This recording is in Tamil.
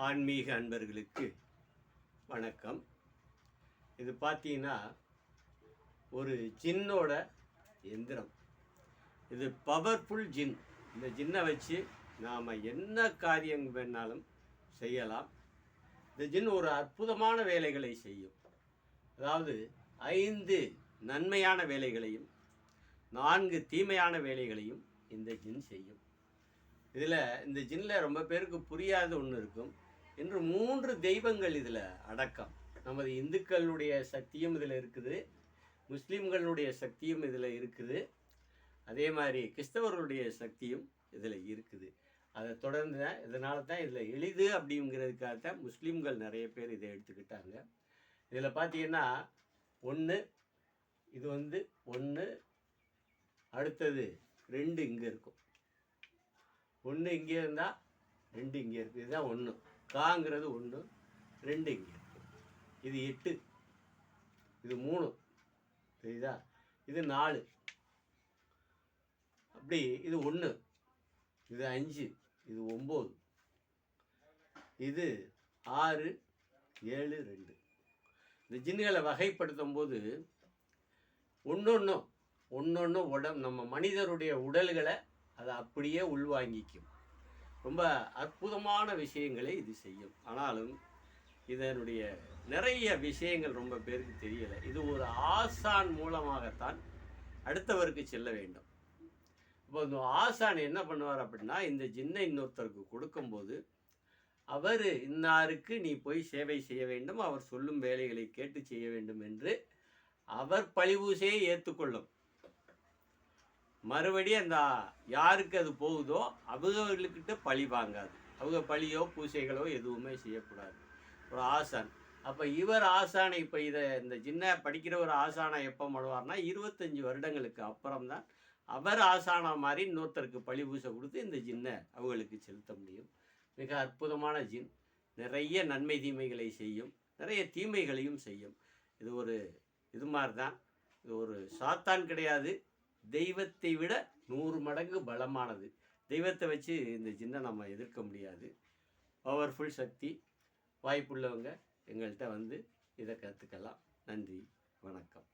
ஆன்மீக அன்பர்களுக்கு வணக்கம். இது பார்த்தீங்கன்னா ஒரு ஜின்னோட எந்திரம். இது பவர்ஃபுல் ஜின். இந்த ஜின்னை வச்சு நாம் என்ன காரியம் வேணாலும் செய்யலாம். இந்த ஜின் ஒரு அற்புதமான வேலைகளை செய்யும். அதாவது 5 நன்மையான வேலைகளையும் 4 தீமையான வேலைகளையும் இந்த ஜின் செய்யும். இதில் இந்த ஜின்னில் ரொம்ப பேருக்கு புரியாத ஒன்று இருக்கும். இன்று 3 தெய்வங்கள் இதில் அடக்கம். நமது இந்துக்களுடைய சக்தியும் இதில் இருக்குது, முஸ்லீம்களுடைய சக்தியும் இதில் இருக்குது, அதே மாதிரி கிறிஸ்தவர்களுடைய சக்தியும் இதில் இருக்குது. அதை தொடர்ந்து இதனால தான் இதில் எளிது அப்படிங்கிறதுக்காக தான் முஸ்லீம்கள் நிறைய பேர் இதை எடுத்துக்கிட்டாங்க. இதில் பார்த்தீங்கன்னா 1 இது 1, அடுத்தது 2 இங்கே இருக்கும். 1 இங்கே இருந்தால் 2 இங்கே இருக்குது. இதுதான் 1. காங்கிறது 1, 2 இங்கே இருக்குது. இது 8, இது 3, தெரியுதா? இது 4, அப்படி இது 1, இது 5, இது 9, இது 6, 7, 2. இந்த ஜின்னுகளை வகைப்படுத்தும் போது ஒன்று நம்ம மனிதருடைய உடல்களை அதை அப்படியே உள்வாங்கிக்கும். ரொம்ப அற்புதமான விஷயங்களை இது செய்யும். ஆனாலும் இதனுடைய நிறைய விஷயங்கள் ரொம்ப பேருக்கு தெரியலை. இது ஒரு ஆசான் மூலமாகத்தான் அடுத்தவருக்கு செல்ல வேண்டும். இப்போ இந்த ஆசான் என்ன பண்ணுவார் அப்படின்னா, இந்த ஜின்னை இன்னொருத்தருக்கு கொடுக்கும்போது அவர் இன்னாருக்கு நீ போய் சேவை செய்ய வேண்டும், அவர் சொல்லும் வேலைகளை கேட்டு செய்ய வேண்டும் என்று அவர் பழிபூசையை ஏற்றுக்கொள்ளும். மறுபடியும் அந்த யாருக்கு அது போகுதோ அவங்கக்கிட்ட பழி வாங்காது. அவங்க பழியோ பூசைகளோ எதுவுமே செய்யக்கூடாது. ஒரு ஆசான். அப்போ இவர் ஆசானை இப்போ இந்த ஜின்னை படிக்கிற ஒரு ஆசானை எப்போ பண்ணுவார்னா 25 வருடங்களுக்கு அப்புறம்தான் அவர் ஆசானா மாதிரி இன்னொருத்தருக்கு பழி பூசை கொடுத்து இந்த ஜின்னை அவங்களுக்கு செலுத்த முடியும். மிக அற்புதமான ஜின். நிறைய நன்மை தீமைகளை செய்யும், நிறைய தீமைகளையும் செய்யும். இது மாதிரி தான். இது ஒரு சாத்தான் கிடையாது, தெய்வத்தை விட 100 மடங்கு பலமானது. தெய்வத்தை வச்சு இந்த ஜின்னை நம்ம எதிர்க்க முடியாது. பவர்ஃபுல் சக்தி. வாய்ப்புள்ளவங்க எங்கள்கிட்ட இதை கற்றுக்கலாம். நன்றி, வணக்கம்.